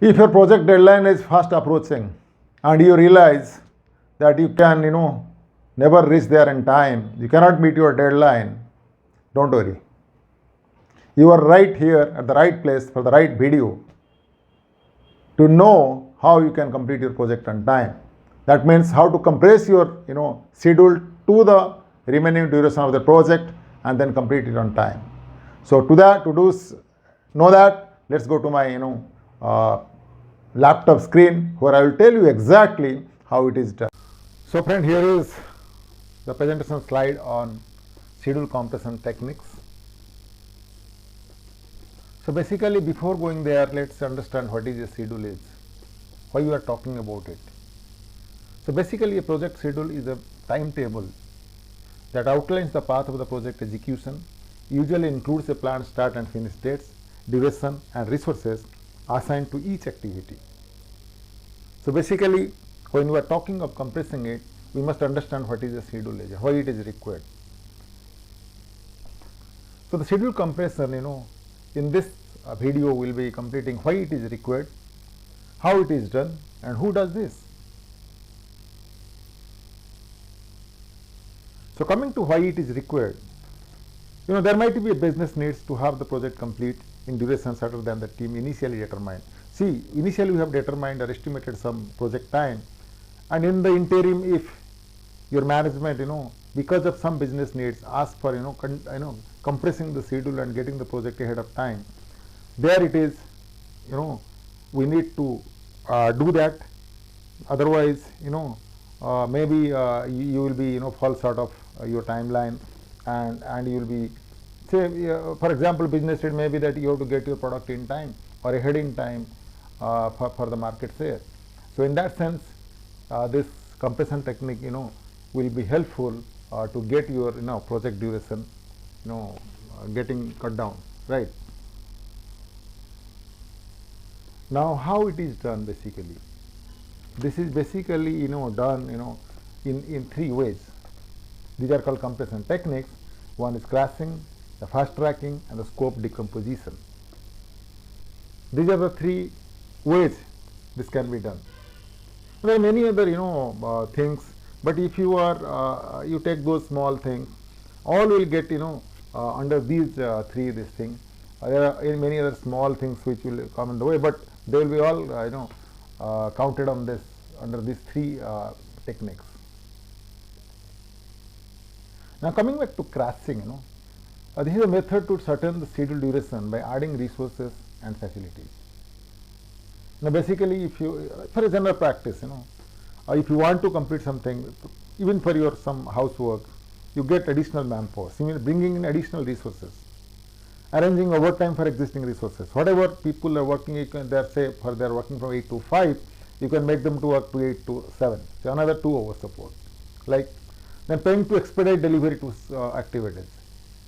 If your project deadline is fast approaching and you realize that you can, never reach there in time, you cannot meet your deadline, don't worry. You are right here at the right place for the right video to know how you can complete your project on time. That means how to compress your, schedule to the remaining duration of the project and then complete it on time. So to know that, let's go to my, laptop screen where I will tell you exactly how it is done. So friend, here is the presentation slide on schedule compression techniques. So basically, before going there, let's understand what is a schedule is, why we are talking about it. So basically, a project schedule is a timetable that outlines the path of the project execution, usually includes a planned start and finish dates, duration and resources assigned to each activity. So basically, when we are talking of compressing it, we must understand what is a schedule is, why it is required. So the schedule compression, in this video will be completing why it is required, how it is done, and who does this. So coming to why it is required, there might be a business needs to have the project complete in duration shorter than the team initially determined. See, initially we have determined or estimated some project time, and in the interim, if your management, because of some business needs, ask for, compressing the schedule and getting the project ahead of time, there it is, we need to do that. Otherwise, maybe you will be, fall short of your timeline, and you will be, say, for example, business need may be that you have to get your product in time or ahead in time for the market share. So in that sense, this compression technique, will be helpful to get your, project duration, getting cut down, right? Now, how it is done basically? This is basically, done, in three ways. These are called compression techniques. One is crashing, the fast tracking, and the scope decomposition. These are the three ways this can be done. There are many other, things, but if you are, you take those small things, all will get, under these three this thing. There are many other small things which will come in the way, but they will be all, counted on this under these three techniques. Now coming back to crashing, this is a method to shorten the schedule duration by adding resources and facilities. Now basically, if you, for a general practice, if you want to complete something, even for your some housework, you get additional manpower, bringing in additional resources, arranging overtime for existing resources. Whatever people are working, you can, say they are working from 8 to 5, you can make them to work to 8 to 7, so another 2 hours support. Like then paying to expedite delivery to activities.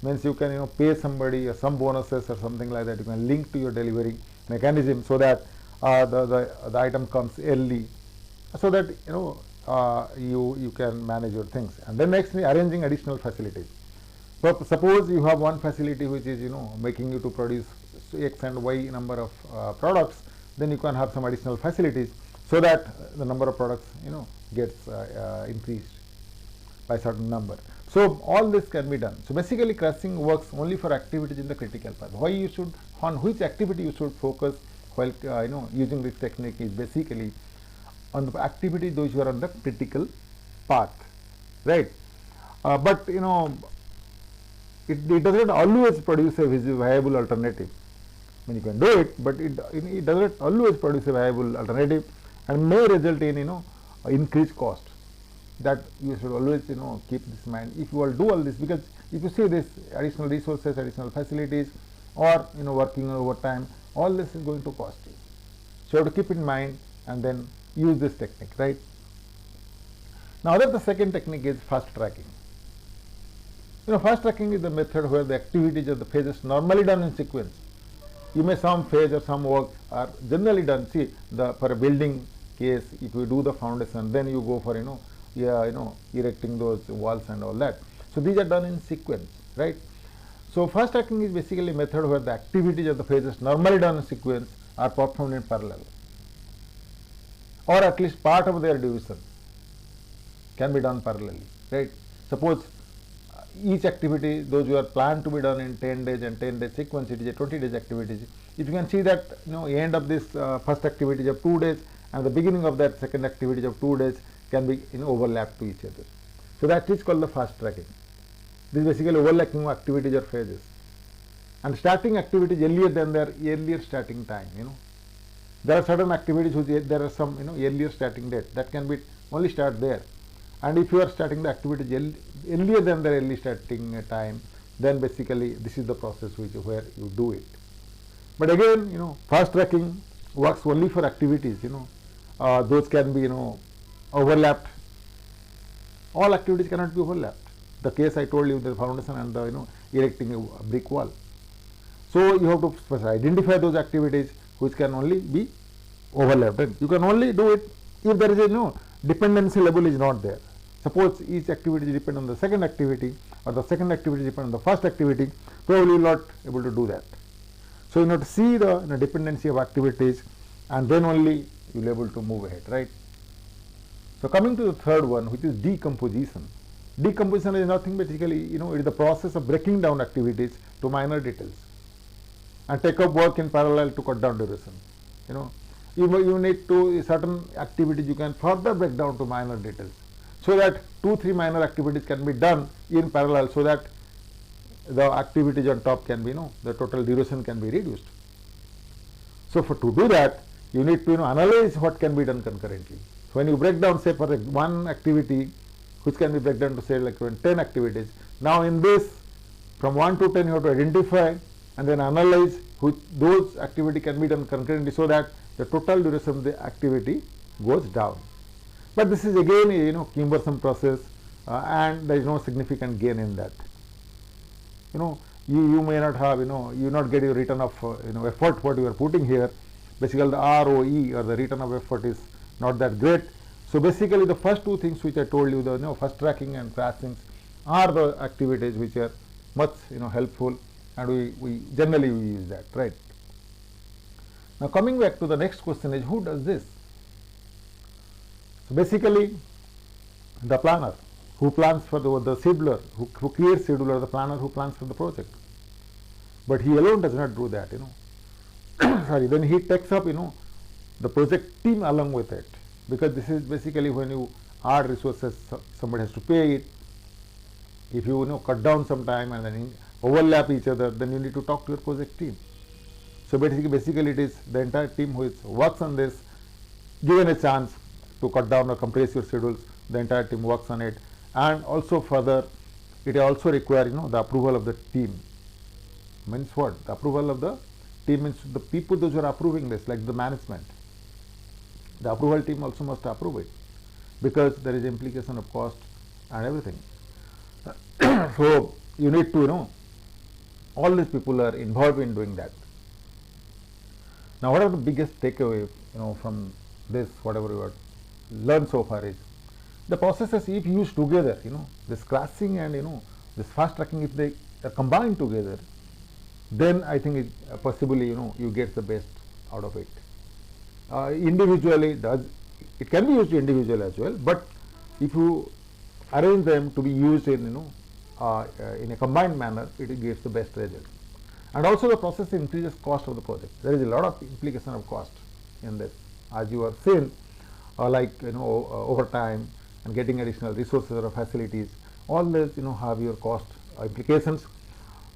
Means you can, pay somebody some bonuses or something like that. You can link to your delivery mechanism so that the item comes early, so that you can manage your things. And then next, arranging additional facilities. So suppose you have one facility which is making you to produce X and Y number of products, then you can have some additional facilities so that the number of products gets increased by certain number. So all this can be done. So basically, crashing works only for activities in the critical path. Why you should, on which activity you should focus while using this technique is basically on the activity those who are on the critical path, right? But it does not always produce a viable alternative. I mean, you can do it, but it does not always produce a viable alternative, and may result in increased cost. That you should always keep this in mind if you will do all this, because if you see this additional resources, additional facilities, or working overtime, all this is going to cost you. So you have to keep in mind and then use this technique, right? Now the second technique is fast tracking. Fast tracking is the method where the activities or the phases normally done in sequence. You may some phase or some work are generally done. See, for a building case, if you do the foundation, then you go for erecting those walls and all that. So these are done in sequence, right? So fast tracking is basically a method where the activities of the phases normally done in sequence are performed in parallel. or at least part of their division can be done parallelly, right? Suppose each activity, those who are planned to be done in 10 days and 10 days sequence, it is a 20 days activity. If you can see that end of this first activity of 2 days and the beginning of that second activity of 2 days can be overlap to each other. So that is called the fast tracking. This is basically overlapping of activities or phases. And starting activities earlier than their earlier starting time. There are certain activities which there are some earlier starting date that can be only start there. And if you are starting the activities earlier than the early starting time, then basically this is the process where you do it. But again, fast tracking works only for activities. Those can be overlapped. All activities cannot be overlapped. The case I told you, the foundation and the erecting a brick wall. So you have to first identify those activities which can only be overlapped. And you can only do it if there is a dependency level is not there. Suppose each activity depends on the second activity or the second activity depends on the first activity, probably you will not able to do that. So you have to see the dependency of activities and then only you will be able to move ahead, right? So coming to the third one, which is decomposition. Decomposition is nothing basically, it is the process of breaking down activities to minor details and take up work in parallel to cut down duration. You need to certain activities you can further break down to minor details so that 2-3 minor activities can be done in parallel so that the activities on top can be, the total duration can be reduced. So to do that, you need to analyze what can be done concurrently. So when you break down, say for one activity, which can be break down to say like 10 activities. Now in this, from 1 to 10, you have to identify and then analyze which those activity can be done concurrently so that the total duration of the activity goes down. But this is again a cumbersome process and there is no significant gain in that. You may not have, you not get your return of effort what you are putting here. Basically the ROE or the return of effort is not that great. So basically the first two things which I told you, the fast tracking and crashings are the activities which are much helpful, and we generally use that, right? Now coming back to the next question is, who does this? So basically the planner who plans for the scheduler, who creates scheduler, the planner who plans for the project. But he alone does not do that, Sorry, then he takes up, the project team along with it, because this is basically when you add resources, somebody has to pay it. If you cut down some time and then overlap each other, then you need to talk to your project team. So basically it is the entire team which works on this, given a chance to cut down or compress your schedules, the entire team works on it. And also further, it also requires the approval of the team. Means what? The approval of the team means the people those who are approving this, like the management. The approval team also must approve it, because there is implication of cost and everything. So you need to all these people are involved in doing that. Now what are the biggest takeaway from this, whatever you have learned so far, is the processes if used together, this crashing and this fast tracking, if they are combined together, then I think it, possibly you get the best out of it. Individually it can be used individually as well, but if you arrange them to be used in in a combined manner, it gives the best result. And also the process increases cost of the project. There is a lot of implication of cost in this, as you have seen, like over time and getting additional resources or facilities. All this have your cost implications.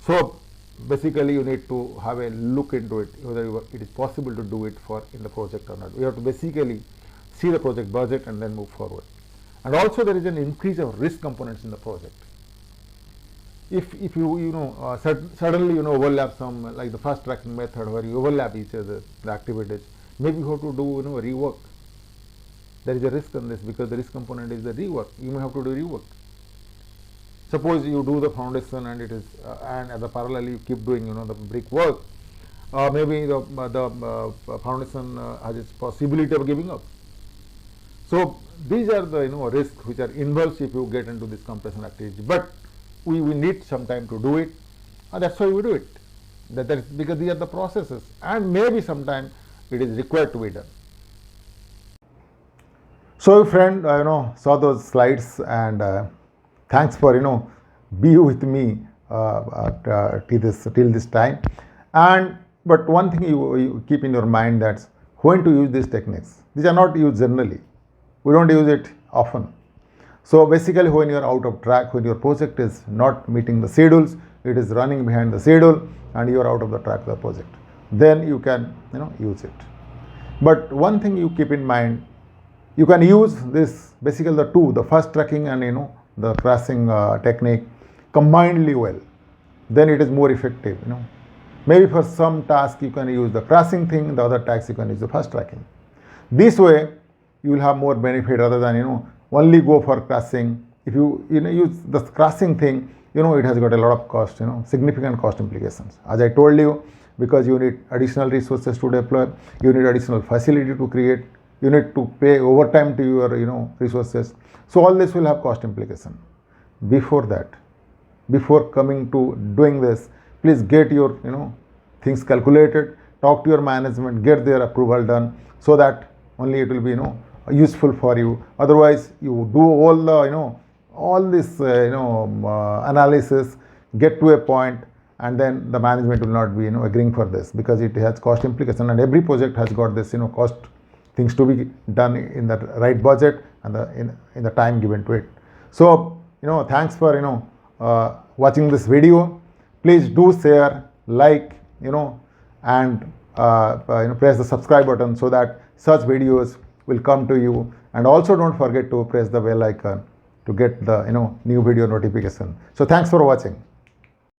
So basically you need to have a look into it, whether it is possible to do it in the project or not. We have to basically see the project budget and then move forward. And also there is an increase of risk components in the project. If you suddenly overlap some, like the fast tracking method where you overlap each other, the activities, maybe you have to do rework. There is a risk in this, because the risk component is the rework. You may have to do rework. Suppose you do the foundation and it is and at the parallel you keep doing the brick work. Maybe the foundation has its possibility of giving up. So these are the risks which are involved if you get into this compression activity. But we need some time to do it, and that's why we do it. That is because these are the processes, and maybe sometime it is required to be done. So friend, saw those slides, and thanks for be with me till this time. And but one thing you keep in your mind, that's when to use these techniques. These are not used generally. We don't use it often. So basically, when you are out of track, when your project is not meeting the schedules, it is running behind the schedule, and you are out of the track of the project, then you can use it. But one thing you keep in mind, you can use this basically the two, the fast tracking and the crashing technique combinedly well. Then it is more effective. Maybe for some task you can use the crashing thing, the other task you can use the fast tracking. This way you will have more benefit rather than only go for crashing. If you use the crashing thing, it has got a lot of cost, significant cost implications. As I told you, because you need additional resources to deploy, you need additional facility to create, you need to pay overtime to your resources. So all this will have cost implication. Before that, before coming to doing this, please get your things calculated, talk to your management, get their approval done, so that only it will be useful for you. Otherwise you do all the all this analysis, get to a point, and then the management will not be agreeing for this, because it has cost implication, and every project has got this cost things to be done in the right budget and in the time given to it. So thanks for watching this video. Please do share, like, and press the subscribe button, so that such videos will come to you. And also don't forget to press the bell icon to get the new video notification. So thanks for watching.